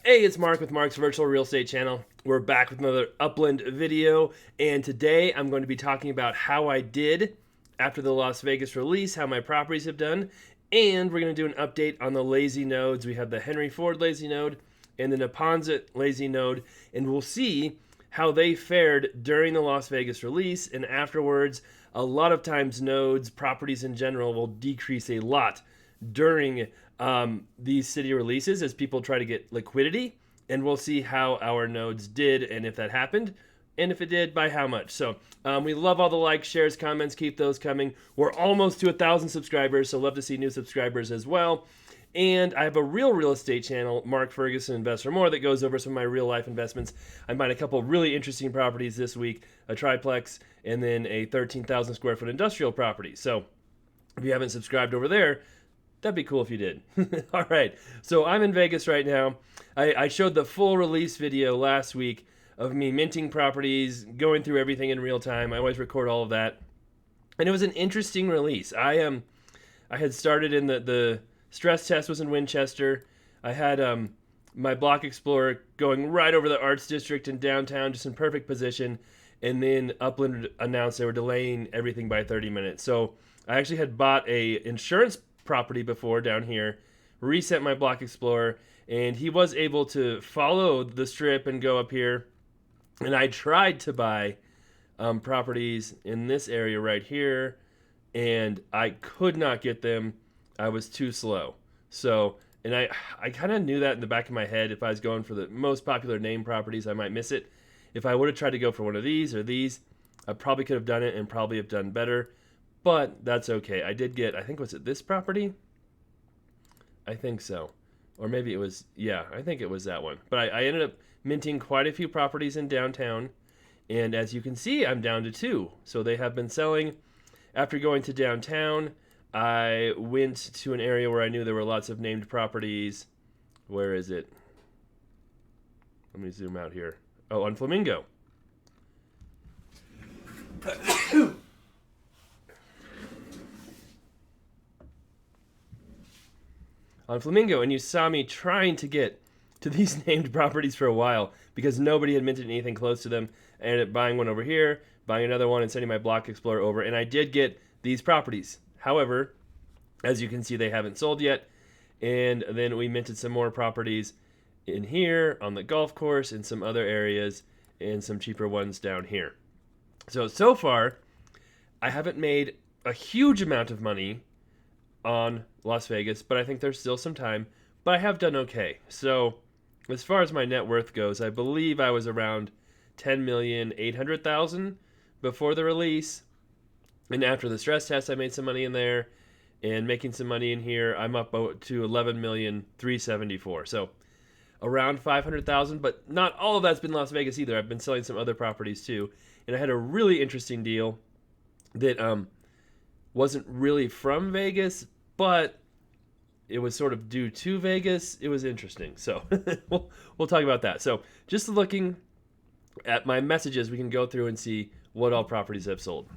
Hey, it's Mark with Mark's Virtual Real Estate Channel. We're back with another Upland video, and today I'm going to be talking about how I did after the Las Vegas release, how my properties have done, and we're going to do an update on the lazy nodes. We have the Henry Ford lazy node and the Neponset lazy node, and we'll see how they fared during the Las Vegas release and afterwards. A lot of times, nodes, properties in general, will decrease a lot during these city releases as people try to get liquidity. And we'll see how our nodes did and if that happened. And if it did, by how much. So we love all the likes, shares, comments. Keep those coming. We're almost to 1,000 subscribers, so love to see new subscribers as well. And I have a real estate channel, Mark Ferguson Investor More, that goes over some of my real life investments. I bought a couple of really interesting properties this week, a triplex and then a 13,000 square foot industrial property. So if you haven't subscribed over there, that'd be cool if you did. All right, so I'm in Vegas right now. I showed the full release video last week of me minting properties, going through everything in real time. I always record all of that. And it was an interesting release. I had started in the stress test was in Winchester. I had my Block Explorer going right over the Arts District in downtown, just in perfect position. And then Upland announced they were delaying everything by 30 minutes. So I actually had bought a insurance property before down here, reset my Block Explorer, and he was able to follow the strip and go up here. And I tried to buy properties in this area right here, and I could not get them. I was too slow. So, and I kind of knew that in the back of my head. If I was going for the most popular name properties, I might miss it. If I would have tried to go for one of these or these, I probably could have done it and probably have done better. But that's okay. I did get, I think, was it this property? I think so. Or maybe it was, yeah, I think it was that one. But I ended up minting quite a few properties in downtown. And as you can see, I'm down to two. So they have been selling. After going to downtown, I went to an area where I knew there were lots of named properties. Where is it? Let me zoom out here. Oh, on Flamingo. On Flamingo, and you saw me trying to get to these named properties for a while because nobody had minted anything close to them. I ended up buying one over here, buying another one, and sending my Block Explorer over, and I did get these properties. However, as you can see, they haven't sold yet, and then we minted some more properties in here, on the golf course, in some other areas, and some cheaper ones down here. So far, I haven't made a huge amount of money on Las Vegas, but I think there's still some time. But I have done okay. So as far as my net worth goes, I believe I was around 10,800,000 before the release, and after the stress test, I made some money in there, and making some money in here, I'm up to 11,374,000. So around 500,000, but not all of that's been Las Vegas either. I've been selling some other properties too, and I had a really interesting deal that wasn't really from Vegas, but it was sort of due to Vegas. It was interesting. So we'll talk about that. So just looking at my messages, we can go through and see what all properties I've sold.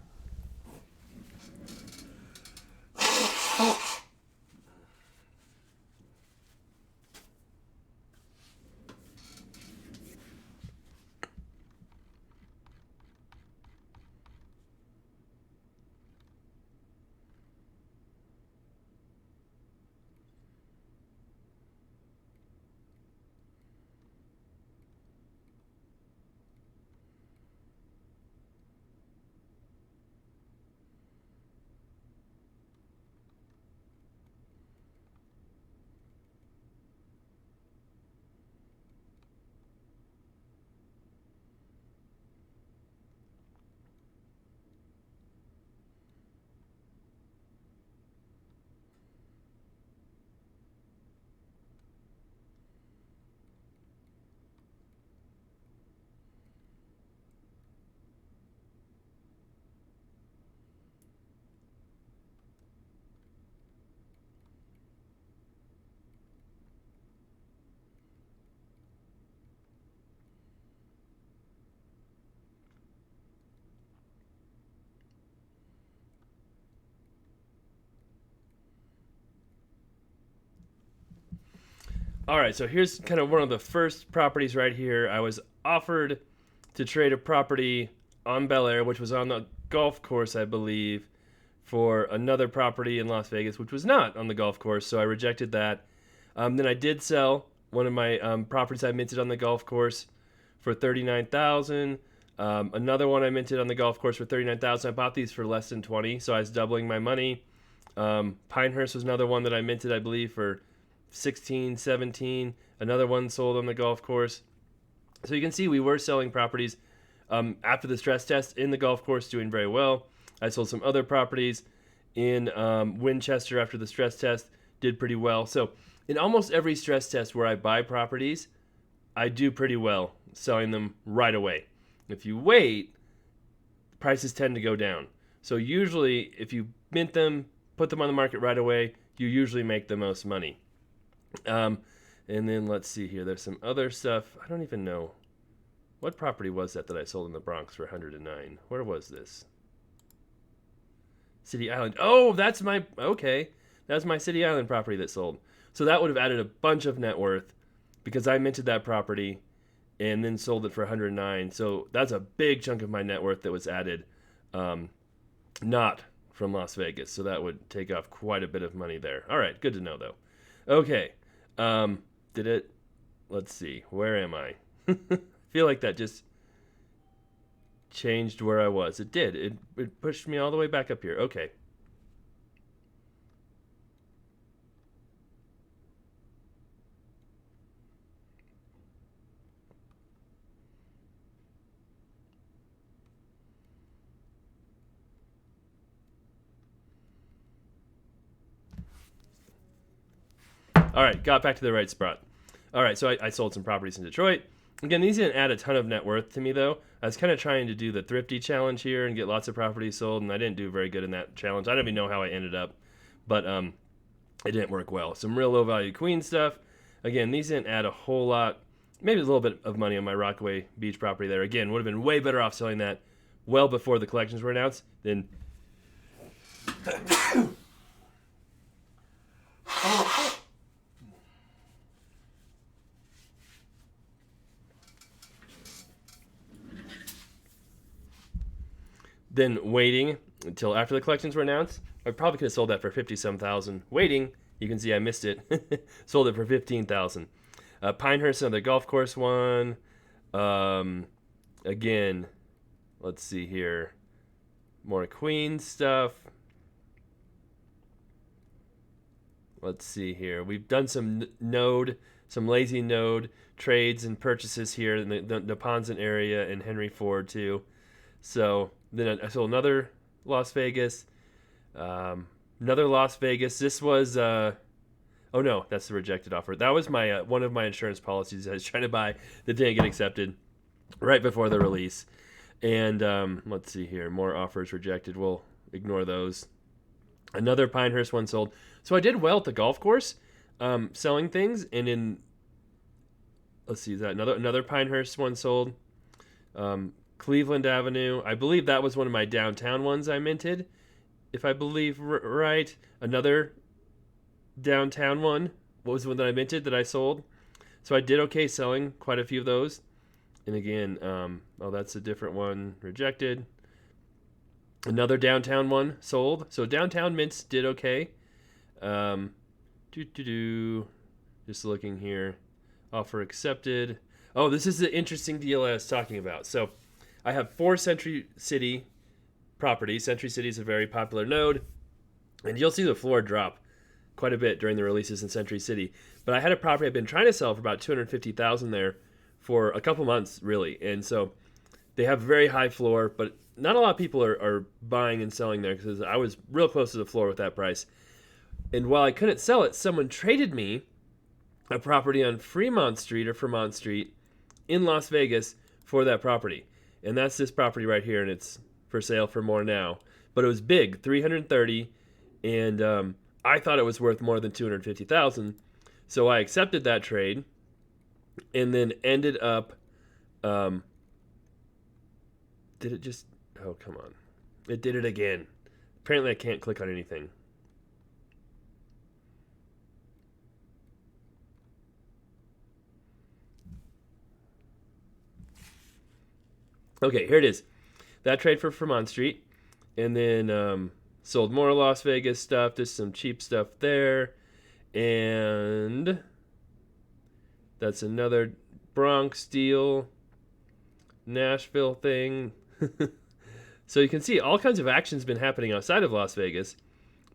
All right, so here's kind of one of the first properties right here. I was offered to trade a property on Bel Air, which was on the golf course, I believe, for another property in Las Vegas, which was not on the golf course. So I rejected that. Then I did sell one of my properties I minted on the golf course for $39,000. Another one I minted on the golf course for $39,000. I bought these for less than 20, so I was doubling my money. Pinehurst was another one that I minted, I believe, for 16, 17. Another one sold on the golf course. So you can see we were selling properties after the stress test in the golf course, doing very well. I sold some other properties in Winchester after the stress test, did pretty well. So in almost every stress test where I buy properties, I do pretty well selling them right away. If you wait, prices tend to go down. So usually if you mint them, put them on the market right away, you usually make the most money. And then let's see here. There's some other stuff. I don't even know. What property was that I sold in the Bronx for 109? Where was this? City Island. Oh, that's my, okay. That's my City Island property that sold. So that would have added a bunch of net worth because I minted that property and then sold it for 109. So that's a big chunk of my net worth that was added, not from Las Vegas. So that would take off quite a bit of money there. All right, good to know though. Okay, did it? Let's see. Where am I? I feel like that just changed where I was. It did. It pushed me all the way back up here. Okay. All right, got back to the right spot. All right, so I sold some properties in Detroit. Again, these didn't add a ton of net worth to me, though. I was kind of trying to do the thrifty challenge here and get lots of properties sold, and I didn't do very good in that challenge. I don't even know how I ended up, but it didn't work well. Some real low-value Queen stuff. Again, these didn't add a whole lot. Maybe a little bit of money on my Rockaway Beach property there. Again, would have been way better off selling that well before the collections were announced than... then waiting until after the collections were announced. I probably could have sold that for 50-some thousand. Waiting, you can see I missed it. Sold it for 15,000. Pinehurst, another golf course one. Again, let's see here. More Queen stuff. Let's see here. We've done some some lazy node trades and purchases here in the Neponset area and Henry Ford too. So then I sold another Las Vegas. Another Las Vegas. This was, oh no, that's the rejected offer. That was my one of my insurance policies I was trying to buy that didn't get accepted right before the release. And let's see here. More offers rejected. We'll ignore those. Another Pinehurst one sold. So I did well at the golf course selling things. And in, let's see, is that another Pinehurst one sold. Cleveland Avenue. I believe that was one of my downtown ones I minted, if I believe right. Another downtown one was the one that I minted that I sold. So I did okay selling quite a few of those. And again, oh, that's a different one. Rejected. Another downtown one sold. So downtown mints did okay. Just looking here. Offer accepted. Oh, this is the interesting deal I was talking about. So I have 4 Century City properties. Century City is a very popular node, and you'll see the floor drop quite a bit during the releases in Century City. But I had a property I've been trying to sell for about $250,000 there for a couple months, really. And so they have very high floor, but not a lot of people are buying and selling there because I was real close to the floor with that price. And while I couldn't sell it, someone traded me a property on Fremont Street in Las Vegas for that property. And that's this property right here, and it's for sale for more now. But it was big, 330, and I thought it was worth more than $250,000. So I accepted that trade, and then ended up. Did it just? Oh, come on! It did it again. Apparently, I can't click on anything. Okay, here it is. That trade for Fremont Street. And then sold more Las Vegas stuff. Just some cheap stuff there. And that's another Bronx deal. Nashville thing. So you can see all kinds of action's been happening outside of Las Vegas,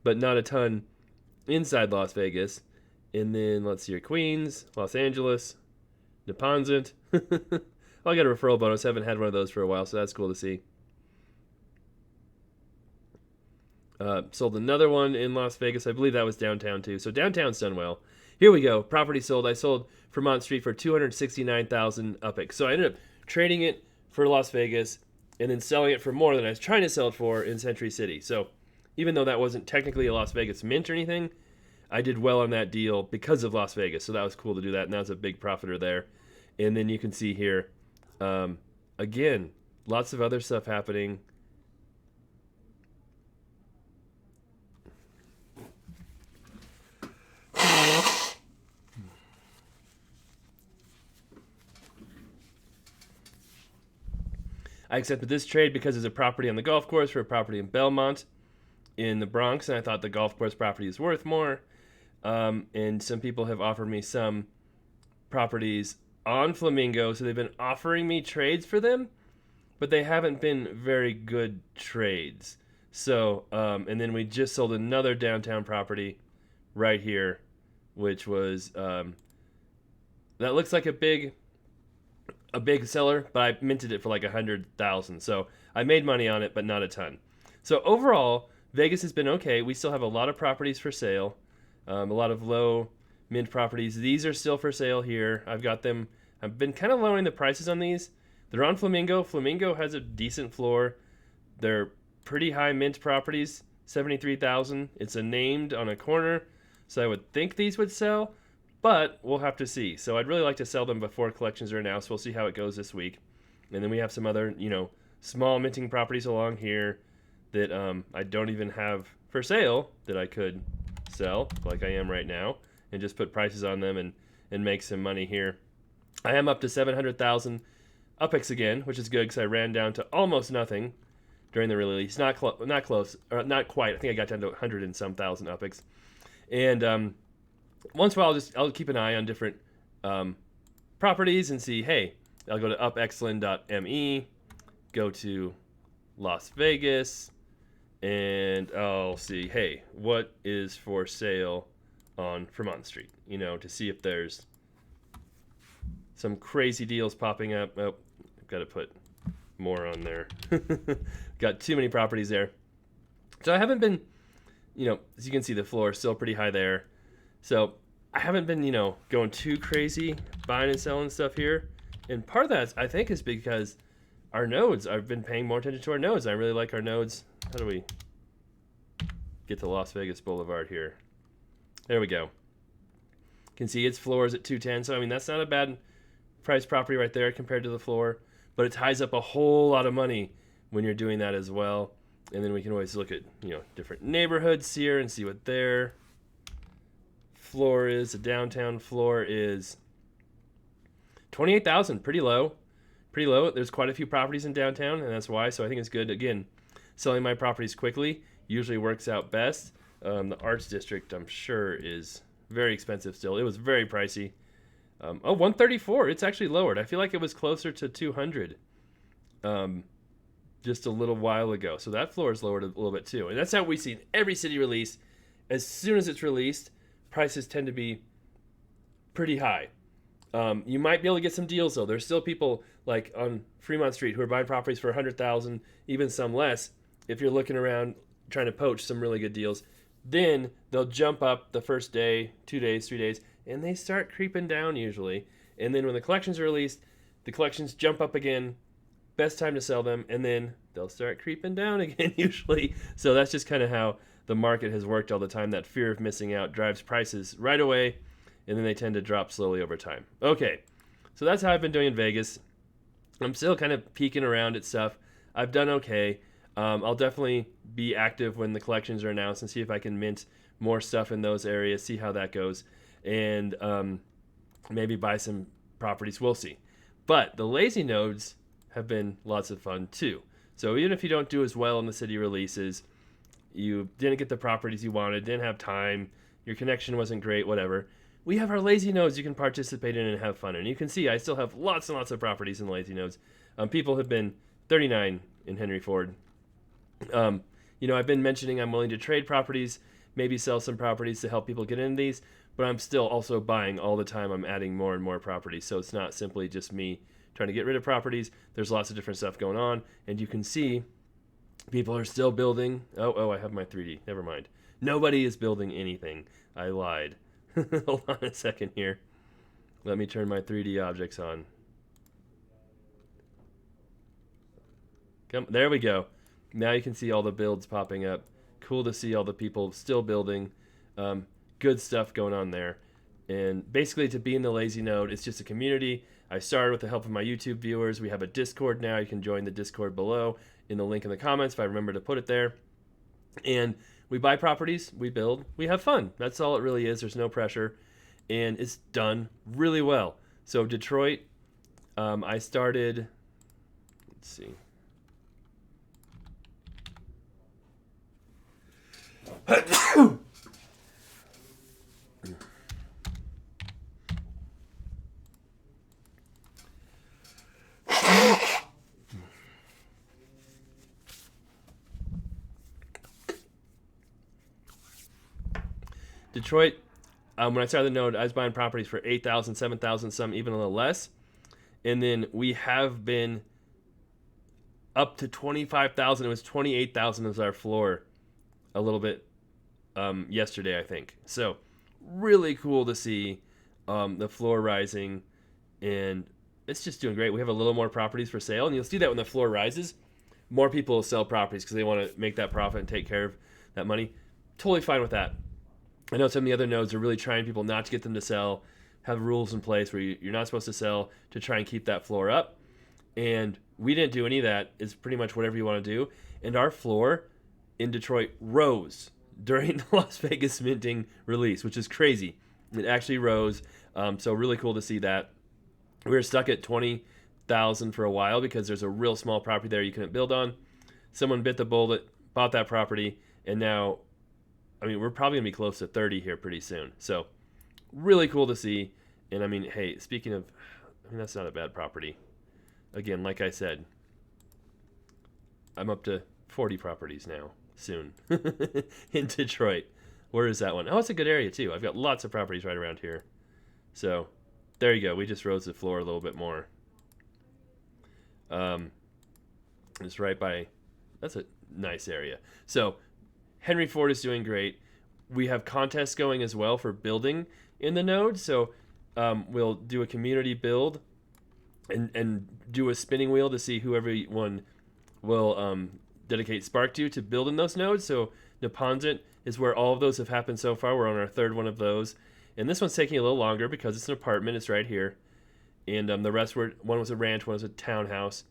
but not a ton inside Las Vegas. And then let's see here, Queens, Los Angeles, Neponset. Oh, I got a referral bonus. I haven't had one of those for a while, so that's cool to see. Sold another one in Las Vegas. I believe that was downtown too. So downtown's done well. Here we go. Property sold. I sold Fremont Street for $269,000 UPIC. So I ended up trading it for Las Vegas and then selling it for more than I was trying to sell it for in Century City. So even though that wasn't technically a Las Vegas mint or anything, I did well on that deal because of Las Vegas. So that was cool to do that, and that was a big profiter there. And then you can see here, again, lots of other stuff happening. I accepted this trade because there's a property on the golf course for a property in Belmont in the Bronx, and I thought the golf course property is worth more. And some people have offered me some properties on Flamingo, so they've been offering me trades for them, but they haven't been very good trades. So, and then we just sold another downtown property right here, which was that looks like a big seller, but I minted it for like 100,000. So I made money on it, but not a ton. So overall, Vegas has been okay. We still have a lot of properties for sale, a lot of low mint properties. These are still for sale here. I've got them. I've been kind of lowering the prices on these. They're on Flamingo. Flamingo has a decent floor. They're pretty high mint properties, 73,000. It's a named on a corner, so I would think these would sell. But we'll have to see. So I'd really like to sell them before collections are announced. We'll see how it goes this week. And then we have some other, small minting properties along here that I don't even have for sale that I could sell, like I am right now, and just put prices on them and make some money here. I am up to 700,000 UPIX again, which is good because I ran down to almost nothing during the release. Not close, or not quite. I think I got down to 100 and some thousand UPIX. And once in a while, I'll keep an eye on different properties and see, hey, I'll go to upexcellent.me, go to Las Vegas, and I'll see, hey, what is for sale on Fremont Street, to see if there's some crazy deals popping up. Oh, I've got to put more on there. Got too many properties there. So I haven't been, as you can see, the floor is still pretty high there. So I haven't been, going too crazy buying and selling stuff here. And part of that, I think, is because our nodes, I've been paying more attention to our nodes. I really like our nodes. How do we get to Las Vegas Boulevard here? There we go. You can see its floor is at 210. So, that's not a bad price property right there compared to the floor. But it ties up a whole lot of money when you're doing that as well. And then we can always look at, different neighborhoods here and see what their floor is. The downtown floor is 28,000, pretty low. There's quite a few properties in downtown, and that's why. So I think it's good. Again, selling my properties quickly usually works out best. The Arts District, I'm sure, is very expensive still. It was very pricey. 134. It's actually lowered. I feel like it was closer to 200 just a little while ago. So that floor is lowered a little bit too. And that's how we see in every city release. As soon as it's released, prices tend to be pretty high. You might be able to get some deals though. There's still people like on Fremont Street who are buying properties for 100,000, even some less. If you're looking around trying to poach some really good deals, then they'll jump up the first day, 2 days, 3 days, and they start creeping down usually. And then when the collections are released, the collections jump up again. Best time to sell them, and then they'll start creeping down again usually. So that's just kind of how the market has worked all the time. That fear of missing out drives prices right away, and then they tend to drop slowly over time. Okay, so that's how I've been doing in Vegas. I'm still kind of peeking around at stuff. I've done okay. I'll definitely be active when the collections are announced and see if I can mint more stuff in those areas, see how that goes, and maybe buy some properties. We'll see. But the lazy nodes have been lots of fun too. So even if you don't do as well in the city releases, you didn't get the properties you wanted, didn't have time, your connection wasn't great, whatever, we have our lazy nodes you can participate in and have fun in. You can see I still have lots and lots of properties in lazy nodes. People have been 39 in Henry Ford. I've been mentioning I'm willing to trade properties, maybe sell some properties to help people get into these, but I'm still also buying all the time. I'm adding more and more properties. So it's not simply just me trying to get rid of properties. There's lots of different stuff going on, and you can see people are still building. Oh, I have my 3D. Never mind. Nobody is building anything. I lied. Hold on a second here. Let me turn my 3D objects on. There we go. Now you can see all the builds popping up. Cool to see all the people still building. Good stuff going on there. And basically, to be in the lazy node, it's just a community. I started with the help of my YouTube viewers. We have a Discord now. You can join the Discord below in the link in the comments if I remember to put it there. And we buy properties, we build, we have fun. That's all it really is. There's no pressure. And it's done really well. So Detroit, I started, let's see. Detroit, when I started the node, I was buying properties for 8,000, 7,000, some even a little less. And then we have been up to 25,000. It was 28,000 was our floor a little bit yesterday, I think. So really cool to see the floor rising, and it's just doing great. We have a little more properties for sale, and you'll see that when the floor rises, more people will sell properties because they want to make that profit and take care of that money. Totally fine with that. I know some of the other nodes are really trying people not to get them to sell, have rules in place where you're not supposed to sell to try and keep that floor up. And we didn't do any of that. It's pretty much whatever you want to do. And our floor in Detroit rose during the Las Vegas minting release, which is crazy. It actually rose. So really cool to see that. We were stuck at 20,000 for a while because there's a real small property there you couldn't build on. Someone bit the bullet, bought that property, and now, we're probably going to be close to 30 here pretty soon. So really cool to see. And hey, speaking of, that's not a bad property. Again, like I said, I'm up to 40 properties now soon in Detroit. Where is that one? Oh, it's a good area too. I've got lots of properties right around here. So there you go. We just rose the floor a little bit more. It's right by, that's a nice area. So Henry Ford is doing great. We have contests going as well for building in the node. So we'll do a community build and do a spinning wheel to see who everyone will dedicate Spark to build in those nodes. So Neponsit is where all of those have happened so far. We're on our third one of those. And this one's taking a little longer because it's an apartment. It's right here. And the rest were, one was a ranch, one was a townhouse.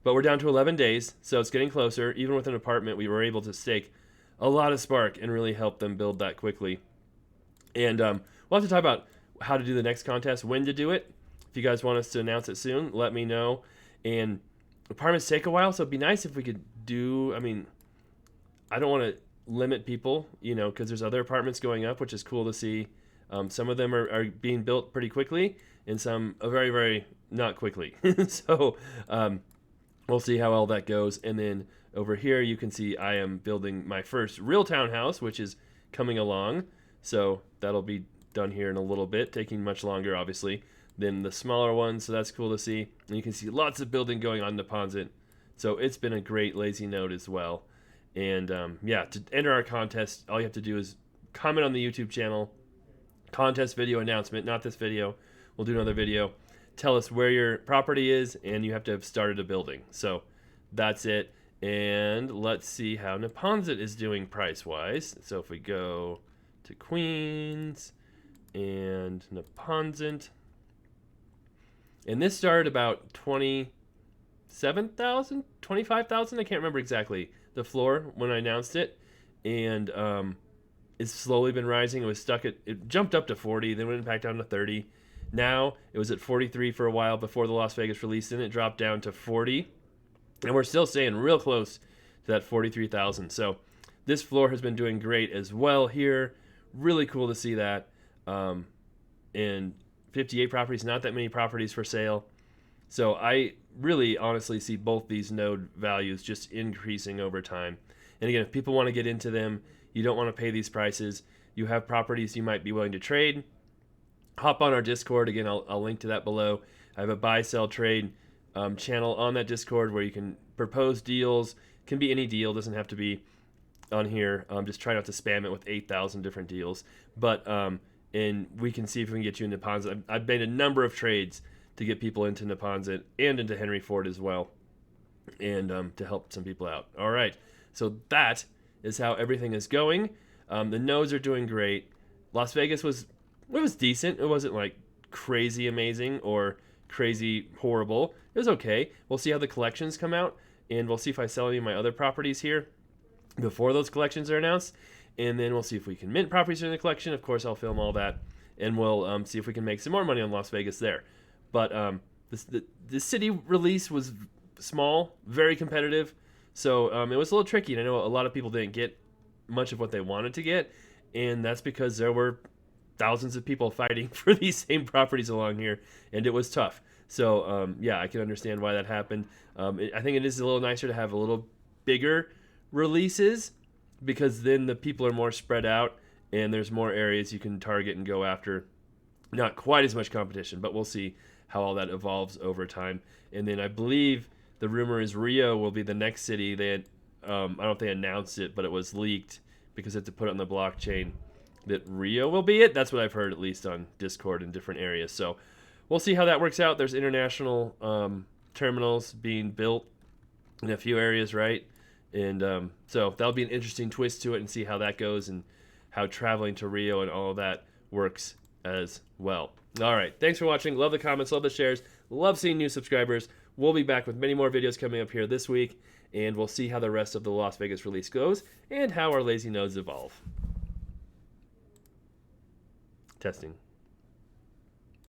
But we're down to 11 days, so it's getting closer. Even with an apartment, we were able to stake a lot of Spark and really help them build that quickly. And we'll have to talk about how to do the next contest, when to do it. If you guys want us to announce it soon, let me know. And apartments take a while, so it'd be nice if we could do, I don't want to limit people, because there's other apartments going up, which is cool to see. Some of them are being built pretty quickly, and some are very, very not quickly. So we'll see how all that goes. And then over here, you can see I am building my first real townhouse, which is coming along. So that'll be done here in a little bit, taking much longer, obviously, than the smaller ones. So that's cool to see. And you can see lots of building going on in Neponsit. So it's been a great lazy node as well. And to enter our contest, all you have to do is comment on the YouTube channel, contest video announcement, not this video. We'll do another video. Tell us where your property is, and you have to have started a building. So that's it. And let's see how Neponsit is doing price-wise. So if we go to Queens and Neponsit, and this started about 27,000, 25,000. I can't remember exactly the floor when I announced it. And it's slowly been rising. It was stuck at, it jumped up to 40, then went back down to 30. Now it was at 43 for a while before the Las Vegas release, then it dropped down to 40, and we're still staying real close to that 43,000. So this floor has been doing great as well here. Really cool to see that. And 58 properties, not that many properties for sale. So I really honestly see both these node values just increasing over time. And again, if people want to get into them, you don't want to pay these prices, you have properties you might be willing to trade, hop on our Discord. Again, I'll link to that below. I have a buy, sell, trade channel on that Discord where you can propose deals. Can be any deal, doesn't have to be on here. Just try not to spam it with 8,000 different deals. But and we can see if we can get you into Neponset. I've made a number of trades to get people into Neponset and into Henry Ford as well, and to help some people out. All right, so that is how everything is going. The nodes are doing great. Las Vegas was decent. It wasn't like crazy amazing or crazy horrible. It was okay. We'll see how the collections come out, and we'll see if I sell any of my other properties here before those collections are announced, and then we'll see if we can mint properties in the collection. Of course, I'll film all that, and we'll see if we can make some more money on Las Vegas there. But the city release was small, very competitive, so it was a little tricky, and I know a lot of people didn't get much of what they wanted to get, and that's because there were thousands of people fighting for these same properties along here, and it was tough. So yeah, I can understand why that happened. I think it is a little nicer to have a little bigger releases, because then the people are more spread out and there's more areas you can target and go after. Not quite as much competition, but we'll see how all that evolves over time. And then I believe the rumor is Rio will be the next city. They had, I don't know if they announced it, but it was leaked because they had to put it on the blockchain that Rio will be it. That's what I've heard, at least on Discord in different areas. So we'll see how that works out. There's international terminals being built in a few areas, right? And so that'll be an interesting twist to it, and see how that goes and how traveling to Rio and all of that works as well. All right, thanks for watching. Love the comments, love the shares, love seeing new subscribers. We'll be back with many more videos coming up here this week, and we'll see how the rest of the Las Vegas release goes and how our lazy nodes evolve. Testing.